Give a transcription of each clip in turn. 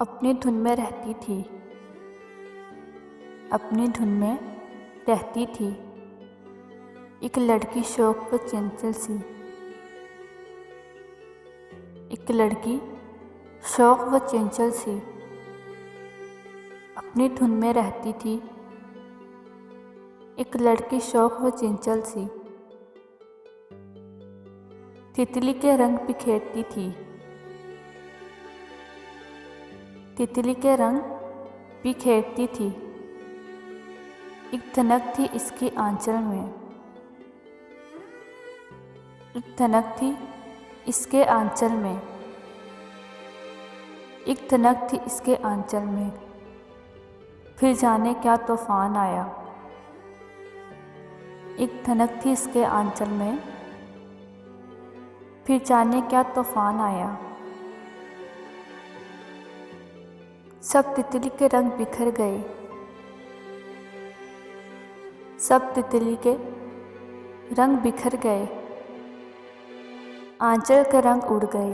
अपनी धुन में रहती थी, अपनी धुन में रहती थी। एक लड़की शौक व चंचल सी, एक लड़की शौक व चंचल सी। अपनी धुन में रहती थी, एक लड़की शौक व चंचल सी। तितली के रंग बिखेरती थी, तितली के रंग बिखेरती थी। एक धनक थी इसके आंचल में, एक धनक थी इसके आंचल में, एक धनक थी इसके आंचल में। फिर जाने क्या तूफान आया। एक धनक थी इसके आंचल में, फिर जाने क्या तूफान आया। सब तितली के रंग बिखर गए, सब तितली के रंग बिखर गए। आंचल के रंग उड़ गए,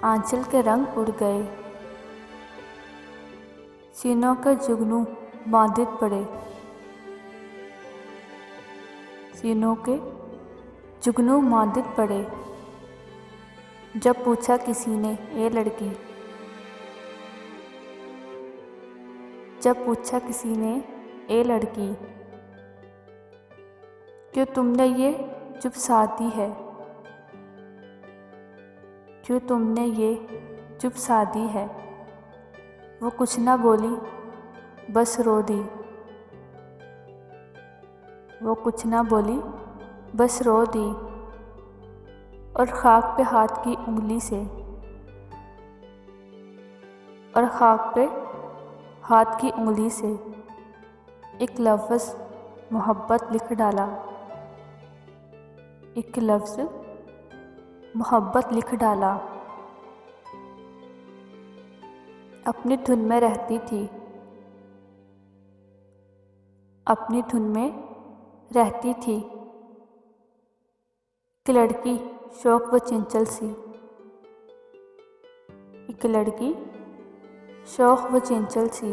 आंचल के रंग उड़ गए। सीनों के जुगनू बांधित पड़े, सीनों के जुगनू बांधित पड़े। जब पूछा किसी ने ए लड़की, जब पूछा किसी ने ए लड़की, क्यों तुमने ये चुप साधी है, क्यों तुमने ये चुप साधी है। वो कुछ ना बोली बस रो दी, वो कुछ ना बोली बस रो दी। और खाक पे हाथ की उंगली से, और खाक पे हाथ की उंगली से एक लफ्ज़ मोहब्बत लिख डाला, एक लफ्ज़ मोहब्बत लिख डाला। अपनी धुन में रहती थी, अपनी धुन में रहती थी। एक लड़की शौक व चंचल सी, एक लड़की शौक व चंचल सी।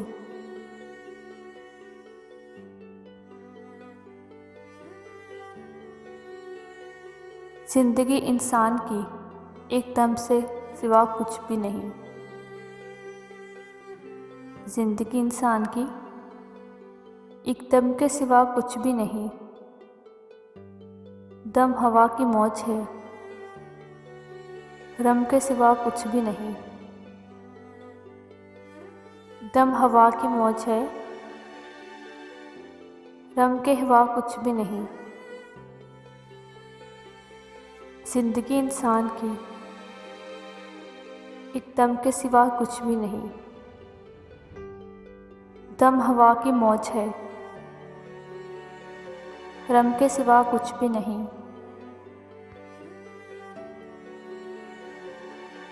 जिंदगी इंसान की एकदम से सिवा कुछ भी नहीं, जिंदगी इंसान की एकदम के सिवा कुछ भी नहीं। दम हवा की मौज है, रम के सिवा कुछ भी नहीं। दम हवा की मौज है, रम के सिवा कुछ भी नहीं। जिंदगी इंसान की एकदम के सिवा कुछ भी नहीं। दम हवा की मौज है, रम के सिवा कुछ भी नहीं।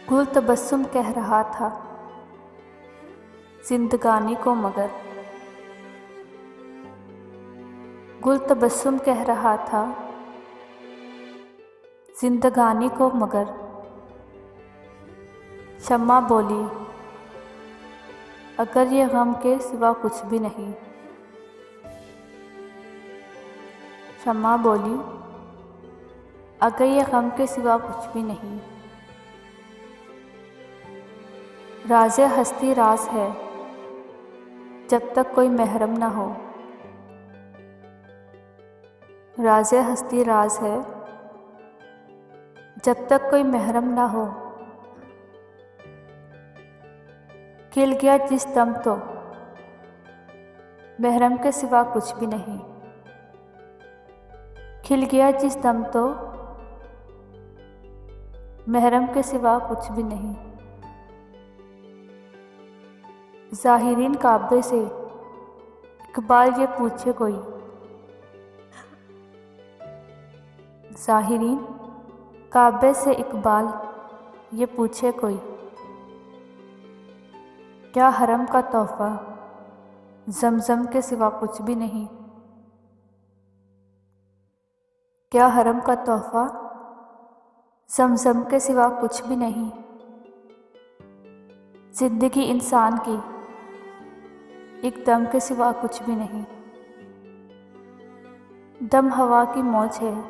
गुल तबस्सुम कह रहा था जिंदगानी को मगर, गुल तबस्सुम कह रहा था जिंदगानी को मगर। शम्मा बोली अगर ये गम के सिवा कुछ भी नहीं, शम्मा बोली अगर ये गम के सिवा कुछ भी नहीं। राज़े हस्ती राज है जब तक कोई महरम ना हो, राज़े हस्ती राज है जब तक कोई महरम ना हो। खिल गया जिस दम तो महरम के सिवा कुछ भी नहीं, खिल गया जिस दम तो महरम के सिवा कुछ भी नहीं। ज़ाहिरीन काबे से इकबाल ये पूछे कोई, ज़ाहिरीन काबे से इकबाल ये पूछे कोई, क्या हरम का तोहफ़ा ज़मज़म के सिवा कुछ भी नहीं, क्या हरम का तोहफ़ा ज़मज़म के सिवा कुछ भी नहीं। जिंदगी इंसान की एक दम के सिवा कुछ भी नहीं। दम हवा की मौज है,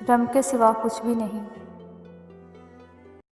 रम के सिवा कुछ भी नहीं।